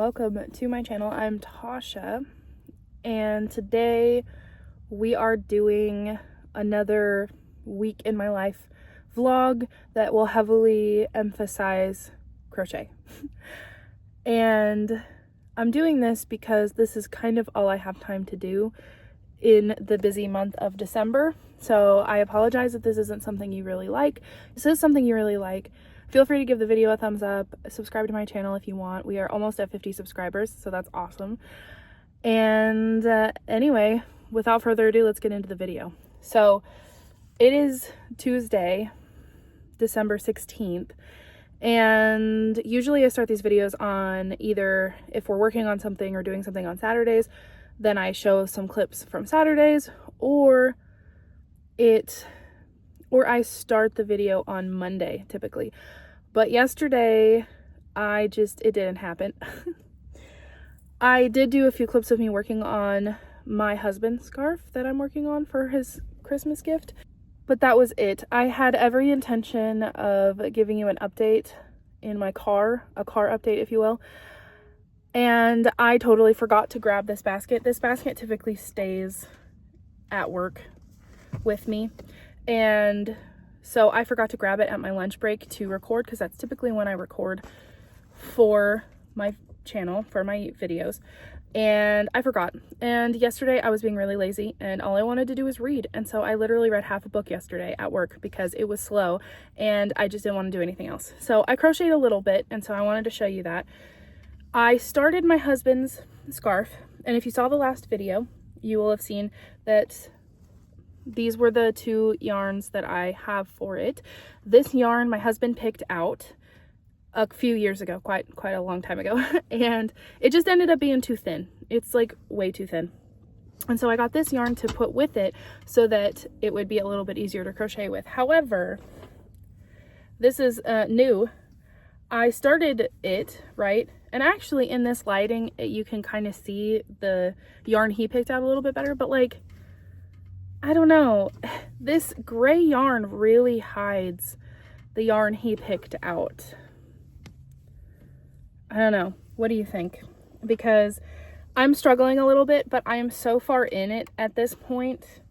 welcome to my channel. I'm Tasha, and today we are doing another week in my life vlog that will heavily emphasize crochet. And I'm doing this because this is kind of all I have time to do in the busy month of December. So I apologize if this isn't something you really like. If this is something you really like, feel free to give the video a thumbs up, subscribe to my channel if you want. We are almost at 50 subscribers, so that's awesome. And anyway, without further ado, let's get into the video. So it is Tuesday, December 16th, and usually I start these videos on either if we're working on something or doing something on Saturdays, then I show some clips from Saturdays, or I start the video on Monday typically. But yesterday it didn't happen. I did do a few clips of me working on my husband's scarf that I'm working on for his Christmas gift, but that was it. I had every intention of giving you an update in my car, a car update if you will, and I totally forgot to grab this basket. This basket typically stays at work with me, and so I forgot to grab it at my lunch break to record, because that's typically when I record for my channel, for my videos, and I forgot. And yesterday I was being really lazy and all I wanted to do was read, and so I literally read half a book yesterday at work because it was slow and I just didn't want to do anything else. So I crocheted a little bit, and so I wanted to show you that. I started my husband's scarf, and if you saw the last video, you will have seen that these were the two yarns that I have for it. This yarn my husband picked out a few years ago, quite a long time ago, and it just ended up being too thin. It's like way too thin. And so I got this yarn to put with it so that it would be a little bit easier to crochet with. However, this is new. I started it, right? And actually in this lighting, you can kind of see the yarn he picked out a little bit better, but like, I don't know, this gray yarn really hides the yarn he picked out. I don't know. What do you think? Because I'm struggling a little bit, but I am so far in it at this point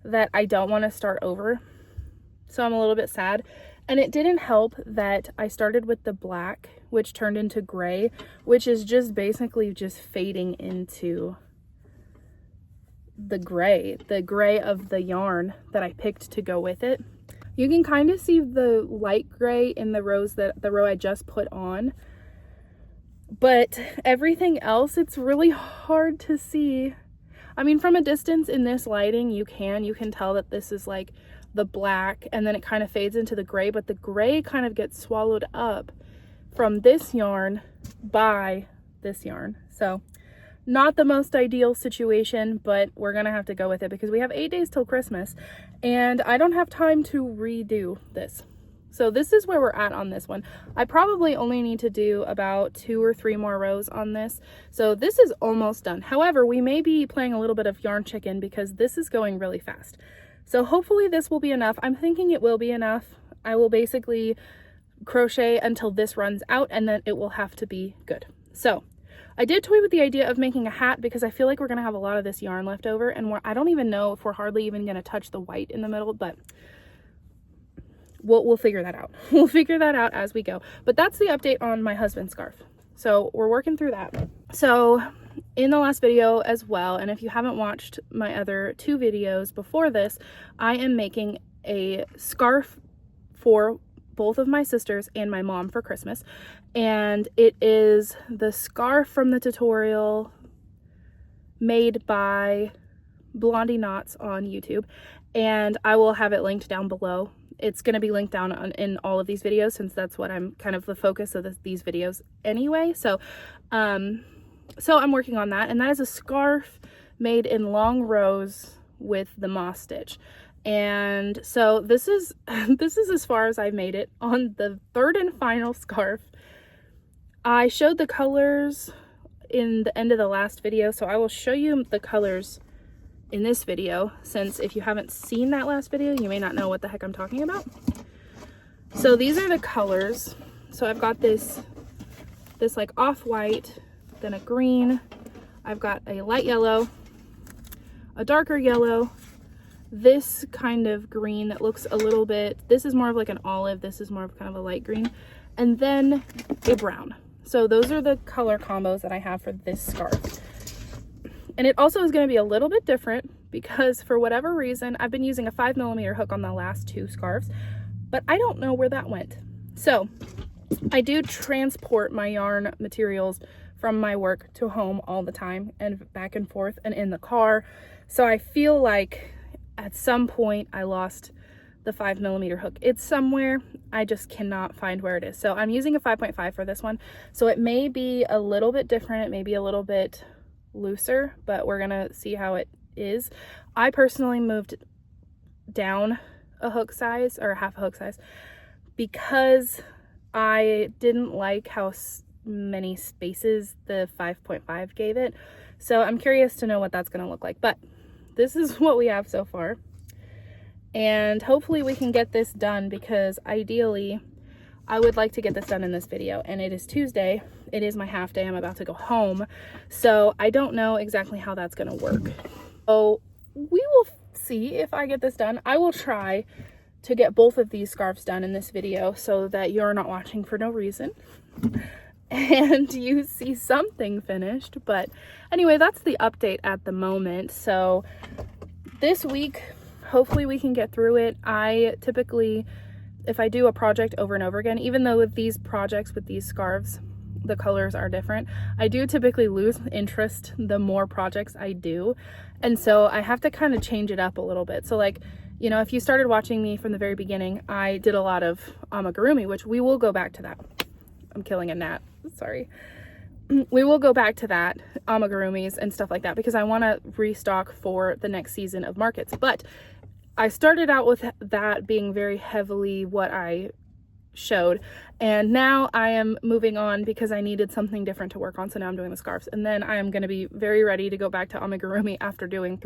that I don't want to start over. So I'm a little bit sad. And it didn't help that I started with the black, which turned into gray, which is just basically just fading into the gray of the yarn that I picked to go with it. You can kind of see the light gray in the row I just put on, but everything else, it's really hard to see. I mean, from a distance in this lighting, you can tell that this is like the black, and then it kind of fades into the gray, but the gray kind of gets swallowed up from this yarn by this yarn. So not the most ideal situation, but we're gonna have to go with it because we have 8 days till Christmas and I don't have time to redo this. So this is where we're at on this one. I probably only need to do about 2 or 3 more rows on this. So this is almost done. However, we may be playing a little bit of yarn chicken because this is going really fast. So hopefully this will be enough. I'm thinking it will be enough. I will basically crochet until this runs out, and then it will have to be good. So I did toy with the idea of making a hat because I feel like we're going to have a lot of this yarn left over, and I don't even know if we're hardly even going to touch the white in the middle, but we'll figure that out. We'll figure that out as we go. But that's the update on my husband's scarf. So we're working through that. So in the last video as well, and if you haven't watched my other 2 videos before this, I am making a scarf for both of my sisters and my mom for Christmas, and it is the scarf from the tutorial made by Blondie Knots on YouTube, and I will have it linked down below. It's going to be linked down in all of these videos, since that's what I'm kind of the focus of these videos anyway. So I'm working on that, and that is a scarf made in long rows with the moss stitch. And so this is as far as I've made it on the 3rd and final scarf. I showed the colors in the end of the last video, so I will show you the colors in this video, since if you haven't seen that last video, you may not know what the heck I'm talking about. So these are the colors. So I've got this like off-white, then a green. I've got a light yellow, a darker yellow, this kind of green that looks a little bit, this is more of like an olive, this is more of kind of a light green, and then a brown. So those are the color combos that I have for this scarf. And it also is going to be a little bit different because for whatever reason, I've been using a 5mm hook on the last two scarves, but I don't know where that went. So I do transport my yarn materials from my work to home all the time and back and forth and in the car. So I feel like at some point I lost the 5mm hook. It's somewhere, I just cannot find where it is. So I'm using a 5.5 for this one. So it may be a little bit different. It may be a little bit looser, but we're gonna see how it is. I personally moved down a hook size or half a hook size because I didn't like how many spaces the 5.5 gave it. So I'm curious to know what that's gonna look like, but this is what we have so far. And hopefully we can get this done because ideally I would like to get this done in this video. And it is Tuesday. It is my half day. I'm about to go home. So I don't know exactly how that's going to work. So we will see if I get this done. I will try to get both of these scarves done in this video so that you're not watching for no reason and you see something finished. But anyway, that's the update at the moment. So this week, hopefully we can get through it. I typically, if I do a project over and over again, even though with these projects, with these scarves, the colors are different, I do typically lose interest the more projects I do. And so I have to kind of change it up a little bit. So like, you know, if you started watching me from the very beginning, I did a lot of amigurumi, which we will go back to that. I'm killing a gnat, sorry. We will go back to that, amigurumis and stuff like that, because I want to restock for the next season of markets. But I started out with that being very heavily what I showed, and now I am moving on because I needed something different to work on. So now I'm doing the scarves, and then I am going to be very ready to go back to amigurumi after doing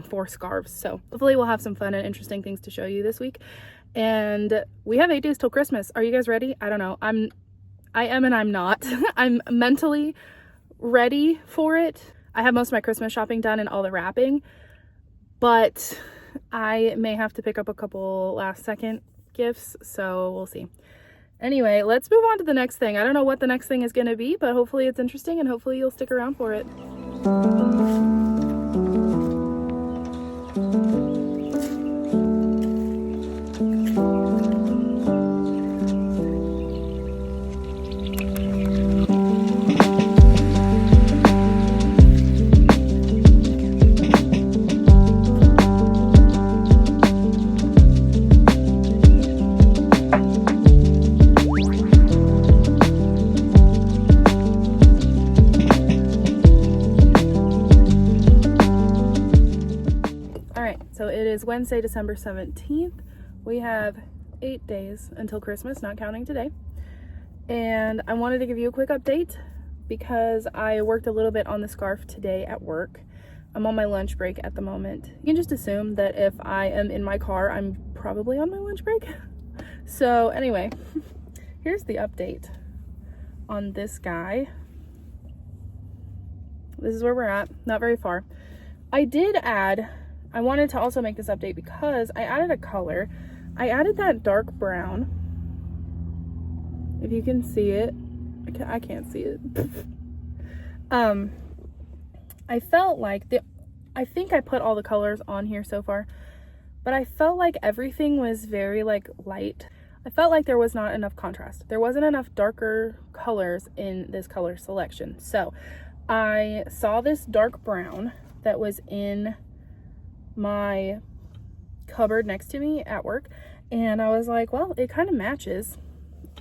4 scarves. So hopefully we'll have some fun and interesting things to show you this week. And we have 8 days till Christmas. Are you guys ready? I don't know. I am and I'm not. I'm mentally ready for it. I have most of my Christmas shopping done and all the wrapping, but I may have to pick up a couple last second gifts, so we'll see. Anyway, let's move on to the next thing. I don't know what the next thing is going to be, but hopefully it's interesting and hopefully you'll stick around for it. So it is Wednesday, December 17th. We have 8 days until Christmas, not counting today. And I wanted to give you a quick update because I worked a little bit on the scarf today at work. I'm on my lunch break at the moment. You can just assume that if I am in my car, I'm probably on my lunch break. So anyway, here's the update on this guy. This is where we're at, not very far. I wanted to also make this update because I added a color. I added that dark brown. If you can see it. I can't see it. I felt like I think I put all the colors on here so far, but I felt like everything was very like light. I felt like there was not enough contrast. There wasn't enough darker colors in this color selection. So I saw this dark brown that was in my cupboard next to me at work, and I was like, well, it kind of matches.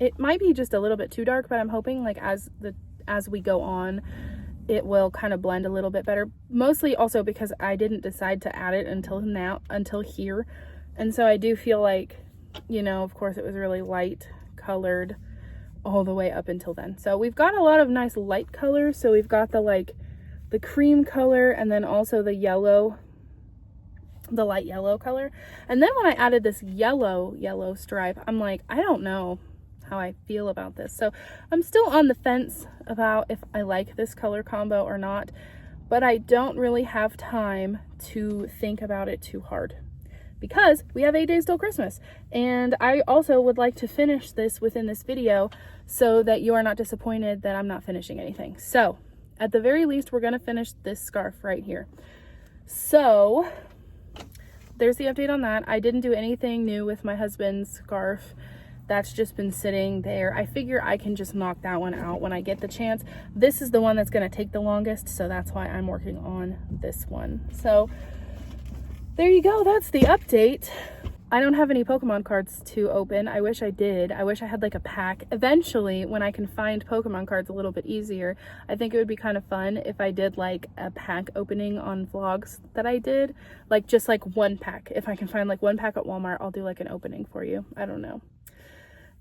It might be just a little bit too dark, but I'm hoping like as we go on, it will kind of blend a little bit better. Mostly also because I didn't decide to add it until here. And so I do feel like, you know, of course it was really light colored all the way up until then. So we've got a lot of nice light colors. So we've got the cream color, and then also the yellow, the light yellow color. And then when I added this yellow stripe, I'm like, I don't know how I feel about this. So I'm still on the fence about if I like this color combo or not, but I don't really have time to think about it too hard because we have 8 days till Christmas. And I also would like to finish this within this video so that you are not disappointed that I'm not finishing anything. So at the very least, we're gonna finish this scarf right here. So there's the update on that. I didn't do anything new with my husband's scarf. That's just been sitting there. I figure I can just knock that one out when I get the chance. This is the one that's gonna take the longest, so that's why I'm working on this one. So there you go, that's the update. I don't have any Pokemon cards to open. I wish I did. I wish I had like a pack. Eventually, when I can find Pokemon cards a little bit easier, I think it would be kind of fun if I did like a pack opening on vlogs that I did. Like just like one pack. If I can find like one pack at Walmart, I'll do like an opening for you. I don't know.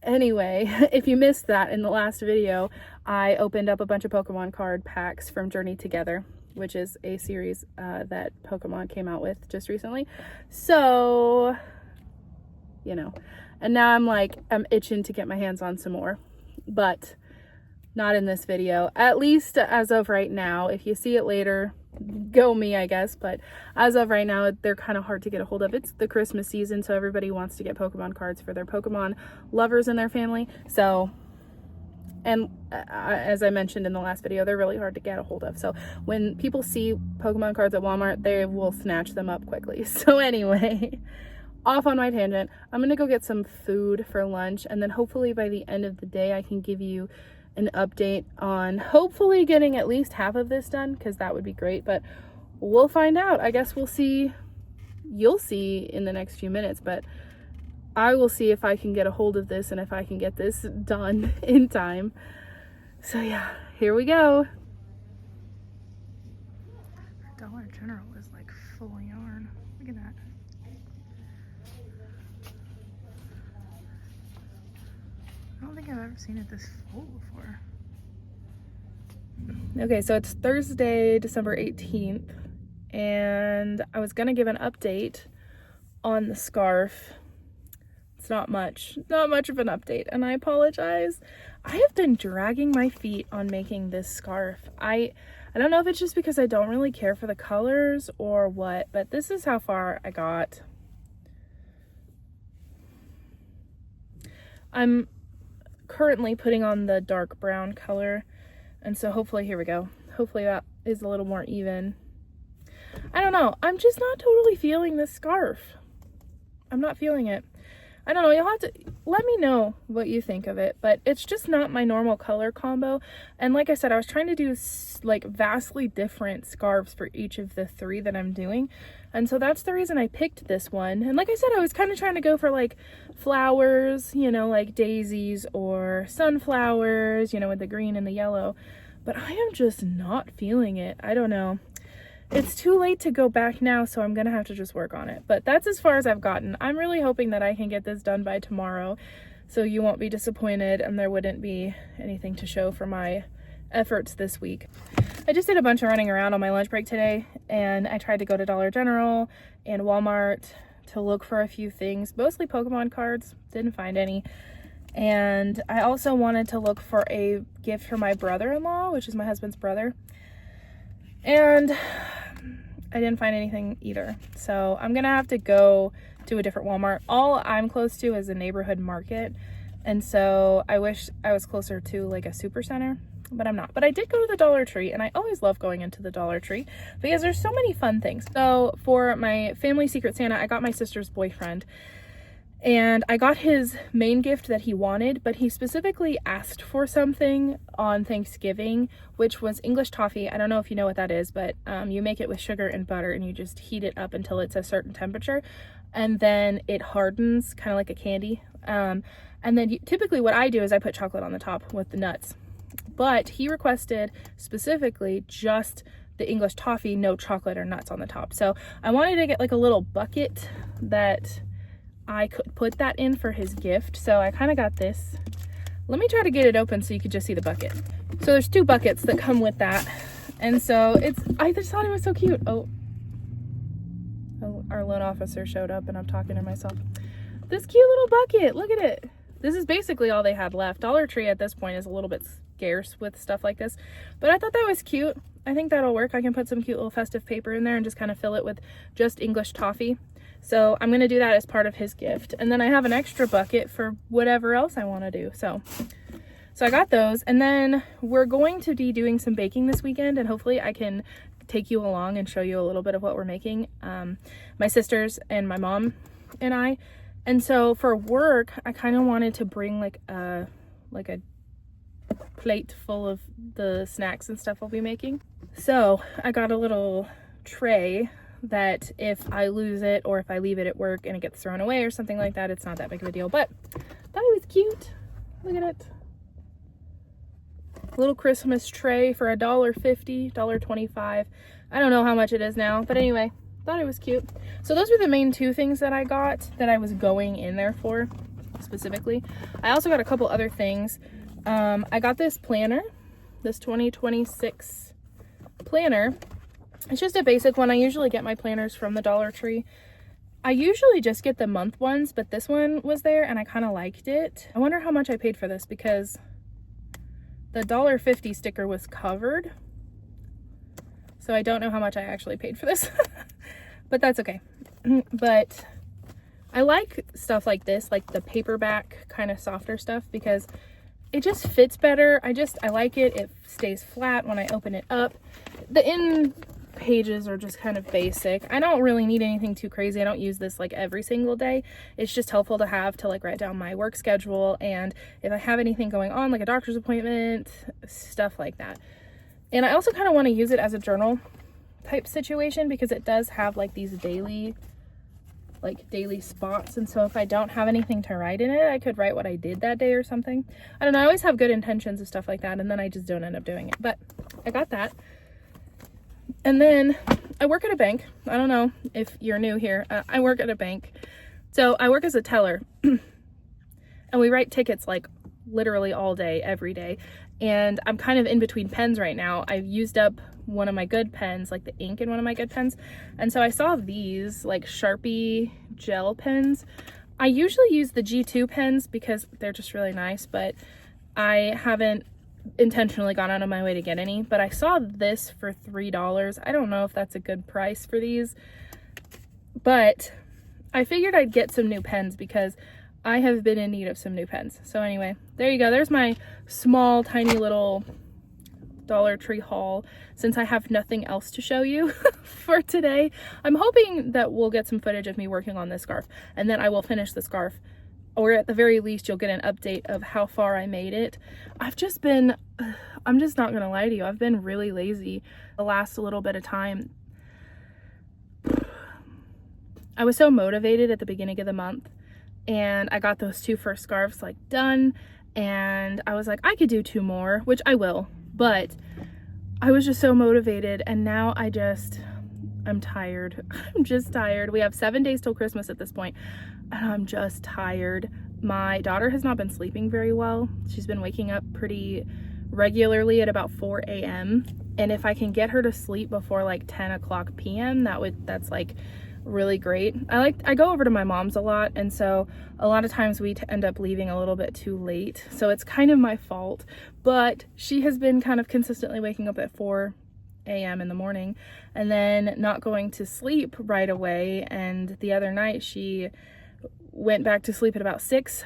Anyway, if you missed that in the last video, I opened up a bunch of Pokemon card packs from Journey Together, which is a series that Pokemon came out with just recently. So, you know, and now I'm itching to get my hands on some more, but not in this video, at least as of right now. If you see it later, go me, I guess, but as of right now, they're kind of hard to get a hold of. It's the Christmas season, so everybody wants to get Pokemon cards for their Pokemon lovers in their family. So, and as I mentioned in the last video, they're really hard to get a hold of. So when people see Pokemon cards at Walmart, they will snatch them up quickly. So anyway, off on my tangent, I'm gonna go get some food for lunch, and then hopefully by the end of the day I can give you an update on hopefully getting at least half of this done, because that would be great, but we'll find out. I guess we'll see. You'll see in the next few minutes, but I will see if I can get a hold of this and if I can get this done in time. So yeah, here we go. Dollar General is like full yarn. Look at that. I don't think I've ever seen it this full before. Okay, so it's Thursday, December 18th, and I was gonna give an update on the scarf. It's not much of an update, and I apologize. I have been dragging my feet on making this scarf. I don't know if it's just because I don't really care for the colors or what, but this is how far I got. I'm currently putting on the dark brown color, and so hopefully, here we go, hopefully that is a little more even. I don't know, I'm just not totally feeling this scarf. I'm not feeling it. I don't know, you'll have to let me know what you think of it, but it's just not my normal color combo. And like I said, I was trying to do like vastly different scarves for each of the 3 that I'm doing, and so that's the reason I picked this one. And like I said, I was kind of trying to go for like flowers, you know, like daisies or sunflowers, you know, with the green and the yellow, but I am just not feeling it. I don't know. It's too late to go back now, so I'm gonna have to just work on it. But that's as far as I've gotten. I'm really hoping that I can get this done by tomorrow, so you won't be disappointed and there wouldn't be anything to show for my efforts this week. I just did a bunch of running around on my lunch break today, and I tried to go to Dollar General and Walmart to look for a few things, mostly Pokemon cards. Didn't find any. And I also wanted to look for a gift for my brother-in-law, which is my husband's brother. And I didn't find anything either. So I'm gonna have to go to a different Walmart. All I'm close to is a neighborhood market. And so I wish I was closer to like a super center, but I'm not. But I did go to the DollarTree, and I always love going into the DollarTree because there's so many fun things. So for my family Secret Santa, I got my sister's boyfriend, and I got his main gift that he wanted, but he specifically asked for something on Thanksgiving, which was English toffee. I don't know if you know what that is, but you make it with sugar and butter, and you just heat it up until it's a certain temperature, and then it hardens, kind of like a candy. And then typically what I do is I put chocolate on the top with the nuts. But he requested specifically just the English toffee, no chocolate or nuts on the top. So I wanted to get like a little bucket that I could put that in for his gift. So I kind of got this. Let me try to get it open so you could just see the bucket. So there's 2 buckets that come with that. And so I just thought it was so cute. Oh, our loan officer showed up and I'm talking to myself. This cute little bucket, look at it. This is basically all they had left. Dollar Tree at this point is a little bit scarce with stuff like this, but I thought that was cute. I think that'll work. I can put some cute little festive paper in there and just kind of fill it with just English toffee. So I'm going to do that as part of his gift. And then I have an extra bucket for whatever else I want to do. So I got those. And then we're going to be doing some baking this weekend, and hopefully I can take you along and show you a little bit of what we're making. My sisters and my mom and I. And so for work, I kind of wanted to bring like a plate full of the snacks and stuff I'll be making. So I got a little tray that if I lose it or if I leave it at work and it gets thrown away or something like that, it's not that big of a deal. But I thought it was cute. Look at it. Little Christmas tray for $1.50, $1.25. I don't know how much it is now, but anyway, thought it was cute. So those were the main two things that I got that I was going in there for specifically. I also got a couple other things. I got this planner, this 2026 planner. It's just a basic one. I usually get my planners from the Dollar Tree. I usually just get the month ones, but this one was there and I kind of liked it. I wonder how much I paid for this because the $1.50 sticker was covered. So I don't know how much I actually paid for this, but that's okay. But I like stuff like this, like the paperback kind of softer stuff, because it just fits better. I like it. It stays flat when I open it up. The in pages are just kind of basic. I don't really need anything too crazy. I don't use this like every single day. It's just helpful to have to like write down my work schedule, and if I have anything going on, like a doctor's appointment, stuff like that. And I also kind of want to use it as a journal type situation because it does have like these daily spots, and so if I don't have anything to write in it, I could write what I did that day or something. I don't know, I always have good intentions of stuff like that, and then I just don't end up doing it. But I got that. And then I work at a bank. I don't know if you're new here. I work at a bank. So I work as a teller and we write tickets like literally all day, every day. And I'm kind of in between pens right now. I've used up one of my good pens, like the ink in one of my good pens. And so I saw these like Sharpie gel pens. I usually use the G2 pens because they're just really nice, but I haven't intentionally gone out of my way to get any. But I saw this for $3. I don't know if that's a good price for these, but I figured I'd get some new pens because I have been in need of some new pens. So anyway, there you go. There's my small, tiny little Dollar Tree haul, since I have nothing else to show you for today. I'm hoping that we'll get some footage of me working on this scarf, and then I will finish the scarf, or at the very least you'll get an update of how far I made it. I'm just not gonna lie to you, I've been really lazy the last little bit of time. I was so motivated at the beginning of the month, and I got those two first scarves like done, and I was like, I could do 2 more, which I will, but I was just so motivated, and now I'm tired. I'm just tired. We have 7 days till Christmas at this point, and I'm just tired. My daughter has not been sleeping very well. She's been waking up pretty regularly at about 4 a.m. And if I can get her to sleep before like 10 o'clock p.m., that's like really great. I go over to my mom's a lot, and so a lot of times we end up leaving a little bit too late, so it's kind of my fault. But she has been kind of consistently waking up at 4 a.m. in the morning and then not going to sleep right away, and the other night she went back to sleep at about 6,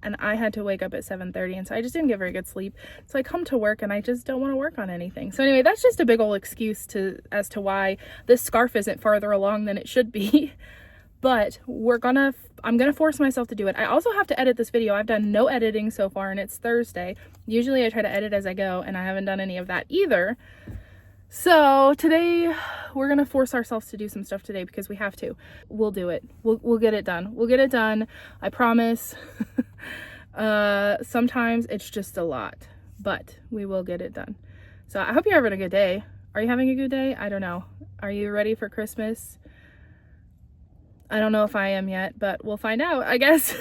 and I had to wake up at 7:30, and so I just didn't get very good sleep. So I come to work and I just don't want to work on anything. So anyway, that's just a big old excuse as to why this scarf isn't farther along than it should be. But I'm gonna force myself to do it. I also have to edit this video. I've done no editing so far, and it's Thursday. Usually I try to edit as I go, and I haven't done any of that either. So today we're gonna force ourselves to do some stuff today because we have to. We'll do it. We'll get it done. We'll get it done. I promise. Sometimes it's just a lot, but we will get it done. So I hope you're having a good day. Are you having a good day? I don't know. Are you ready for Christmas? I don't know if I am yet, but we'll find out, I guess.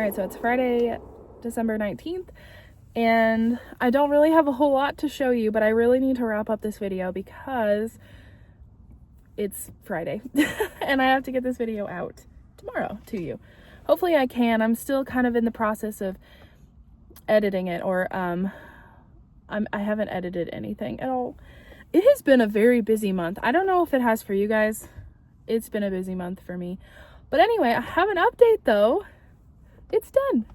right, so it's Friday, December 19th, and I don't really have a whole lot to show you, but I really need to wrap up this video because it's Friday and I have to get this video out tomorrow to you. Hopefully I can. I'm still kind of in the process of editing it, or I haven't edited anything at all. It has been a very busy month. I don't know if it has for you guys. It's been a busy month for me. But anyway, I have an update though. It's done.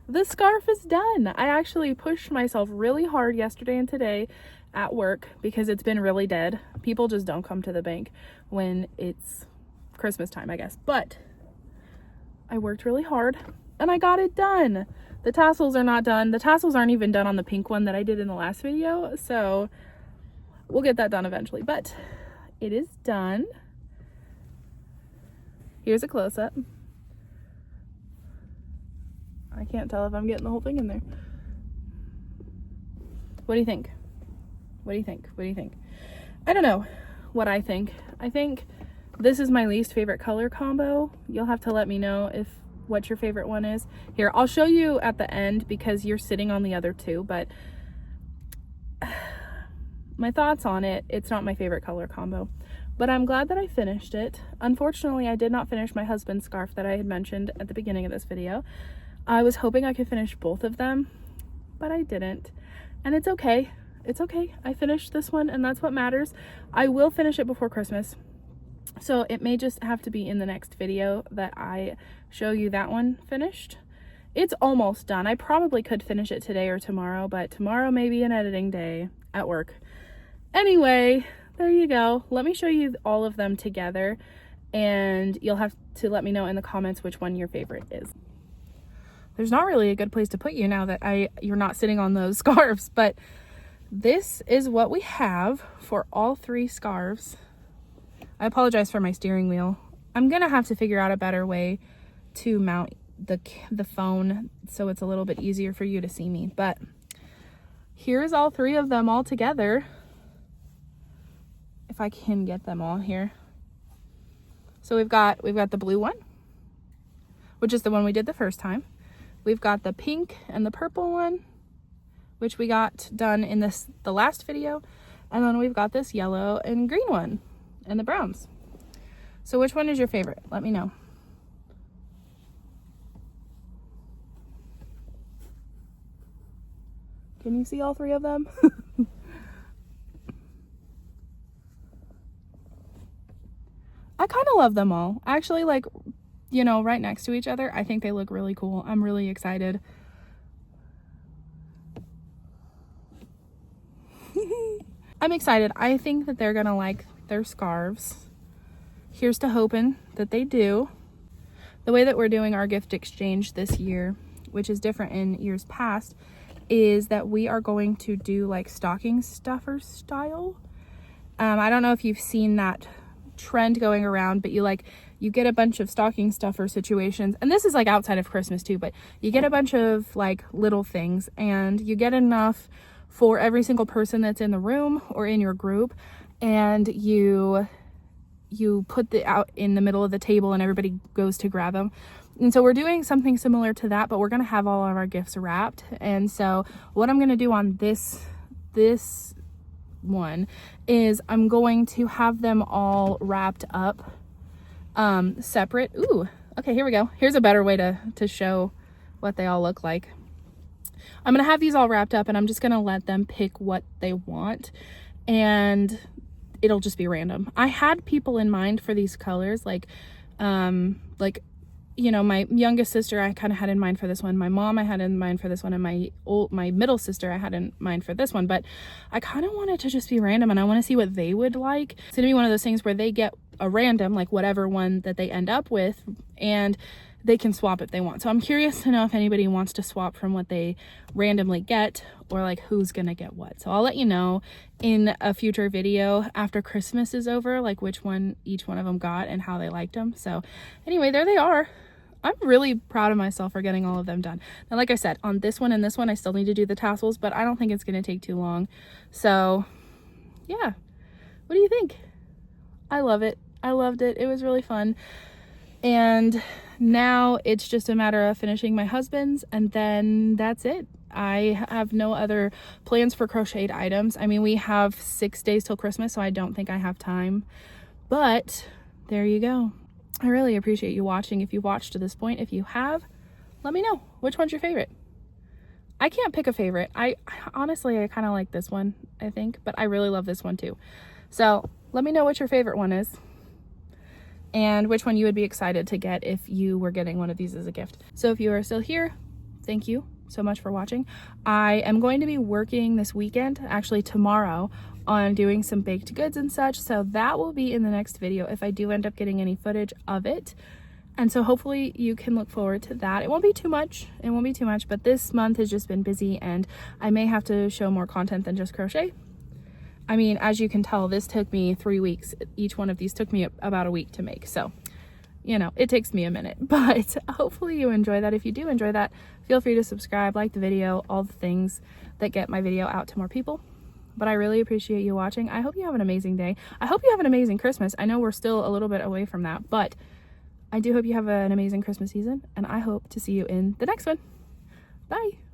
The scarf is done. I actually pushed myself really hard yesterday and today at work because it's been really dead. People just don't come to the bank when it's Christmas time, I guess. But I worked really hard and I got it done. The tassels are not done. The tassels aren't even done on the pink one that I did in the last video. So we'll get that done eventually, but it is done. Here's a close-up. I can't tell if I'm getting the whole thing in there. What do you think? What do you think? What do you think? I don't know what I think. I think this is my least favorite color combo. You'll have to let me know what your favorite one is. Here, I'll show you at the end because you're sitting on the other two, but my thoughts on it, it's not my favorite color combo, but I'm glad that I finished it. Unfortunately, I did not finish my husband's scarf that I had mentioned at the beginning of this video. I was hoping I could finish both of them, but I didn't, and it's okay. It's okay. I finished this one, and that's what matters. I will finish it before Christmas, so it may just have to be in the next video that I show you that one finished. It's almost done. I probably could finish it today or tomorrow, but tomorrow may be an editing day at work. Anyway, there you go. Let me show you all of them together, and you'll have to let me know in the comments which one your favorite is. There's not really a good place to put you now that you're not sitting on those scarves, but this is what we have for all three scarves. I apologize for my steering wheel. I'm gonna have to figure out a better way to mount the phone so it's a little bit easier for you to see me, but here's all three of them all together. If I can get them all here. So we've got the blue one, which is the one we did the first time. We've got the pink and the purple one, which we got done in the last video. And then we've got this yellow and green one and the browns. So which one is your favorite? Let me know. Can you see all three of them? I kind of love them all. Actually, like, you know, right next to each other. I think they look really cool. I'm really excited. I'm excited. I think that they're gonna like their scarves. Here's to hoping that they do. The way that we're doing our gift exchange this year, which is different in years past, is that we are going to do like stocking stuffer style. I don't know if you've seen that trend going around, but you get a bunch of stocking stuffer situations, and this is like outside of Christmas too, but you get a bunch of like little things and you get enough for every single person that's in the room or in your group, and you put it out in the middle of the table and everybody goes to grab them. And so we're doing something similar to that, but we're going to have all of our gifts wrapped. And so what I'm going to do on this one is I'm going to have them all wrapped up separate. Ooh, okay, here we go. Here's a better way to show what they all look like. I'm gonna have these all wrapped up and I'm just gonna let them pick what they want, and it'll just be random. I had people in mind for these colors, like you know, my youngest sister I kind of had in mind for this one, my mom I had in mind for this one, and my middle sister I had in mind for this one, but I kind of wanted to just be random and I want to see what they would like. It's gonna be one of those things where they get a random, like whatever one that they end up with, and they can swap if they want. So I'm curious to know if anybody wants to swap from what they randomly get, or like who's gonna get what. So I'll let you know in a future video after Christmas is over, like which one each one of them got and how they liked them. So anyway, there they are. I'm really proud of myself for getting all of them done. Now, like I said, on this one and this one, I still need to do the tassels, but I don't think it's gonna take too long. So yeah, what do you think? I love it. I loved it. It was really fun. And now it's just a matter of finishing my husband's, and then that's it. I have no other plans for crocheted items. I mean, we have 6 days till Christmas, so I don't think I have time, but there you go. I really appreciate you watching. If you've watched to this point, if you have, let me know which one's your favorite. I can't pick a favorite. I honestly kind of like this one, I think, but I really love this one too. So let me know what your favorite one is and which one you would be excited to get if you were getting one of these as a gift. So if you are still here, thank you so much for watching. I am going to be working this weekend, actually tomorrow, on doing some baked goods and such, so that will be in the next video if I do end up getting any footage of it. And so hopefully you can look forward to that. It won't be too much, but this month has just been busy and I may have to show more content than just crochet. I mean, as you can tell, this took me 3 weeks. Each one of these took me about a week to make, so you know, it takes me a minute, but hopefully you enjoy that. If you do enjoy that, feel free to subscribe, like the video, all the things that get my video out to more people. But I really appreciate you watching. I hope you have an amazing day. I hope you have an amazing Christmas. I know we're still a little bit away from that, but I do hope you have an amazing Christmas season, and I hope to see you in the next one. Bye.